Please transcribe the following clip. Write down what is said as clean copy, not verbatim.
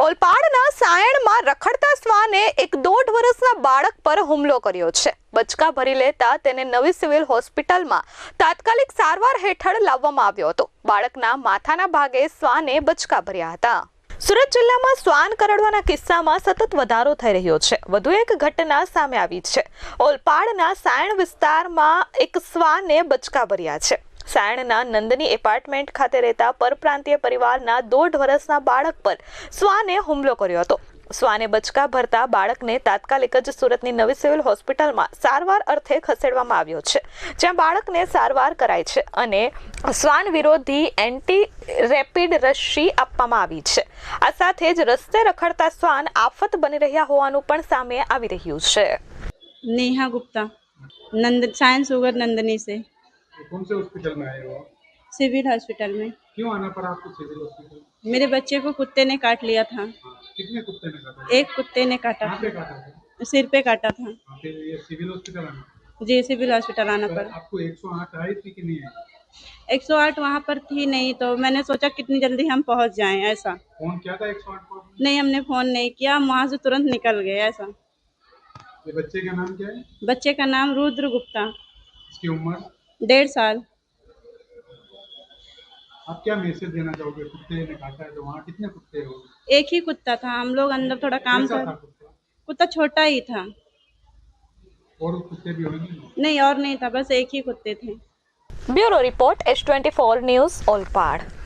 ઓલપાડના સાયણમાં રખડતા શ્વાને એક 1.5 વર્ષના બાળક પર હુમલો કર્યો છે. બચકા ભરી લેતા તેને નવી સિવિલ હોસ્પિટલમાં તાત્કાલિક સારવાર હેઠળ લાવવામાં આવ્યો હતો. બાળકના માથાના ભાગે શ્વાને બચકા ભર્યા હતા. સુરત જિલ્લામાં શ્વાન કરડવાના કિસ્સામાં સતત વધારો થઈ રહ્યો છે. વધુ એક ઘટના સામે આવી છે. ઓલપાડના સાયણ વિસ્તારમાં એક શ્વાને બચકા ભર્યા છે. સાયણના નંદની એપાર્ટમેન્ટ ખાતે રહેતા પરપ્રાંતીય પરિવારના 1.5 વર્ષના બાળક પર શ્વાને હુમલો કર્યો હતો. શ્વાને બચકા ભરતા બાળકને તાત્કાલિક જ સુરતની નવી સિવિલ હોસ્પિટલમાં સારવાર અર્થે ખસેડવામાં આવ્યો છે, જ્યાં બાળકને સારવાર કરાય છે અને શ્વાન વિરોધી એન્ટી રેપિડ રસી આપવામાં આવી છે. આ સાથે જ રસ્તે રખડતા શ્વાન આફત બની રહ્યા હોવાનું પણ સામે આવી રહ્યું છે. नेहा गुप्ता साइंस शुगर नंदनी से। कौन से हॉस्पिटल में आए हो? सिविल हॉस्पिटल में। क्यों आना पड़ा आपको सिविल हॉस्पिटल? मेरे बच्चे को कुत्ते ने काट लिया था। कितने कुत्ते ने काटा? एक कुत्ते ने काटा कहाँ पे काटा था? सिर पे काटा था। फिर ये सिविल हॉस्पिटल आना? जी सिविल हॉस्पिटल आना तो पड़ा। आपको 108 आई थी कि नहीं आई? 108 वहाँ पर थी नहीं, तो मैंने सोचा कितनी जल्दी हम पहुँच जाएं ऐसा। फोन किया था 108 को? नहीं, हमने फ़ोन नहीं किया, हम वहाँ से तुरंत निकल गए ऐसा। ये बच्चे का नाम क्या है? बच्चे का नाम रुद्र गुप्ता, इसकी उम्र? 1.5 साल। आप क्या मैसेज देना चाहोगे? कुत्ते ने काटा है तो वहाँ कितने कुत्ते हो? एक ही कुत्ता था, हम लोग अंदर थोड़ा काम कैसा कर। था कुत्ता? कुत्ता छोटा ही था। और कुत्ते भी होंगे? नहीं और नहीं था, बस एक ही कुत्ते थे। Bureau report H24 news Olpad.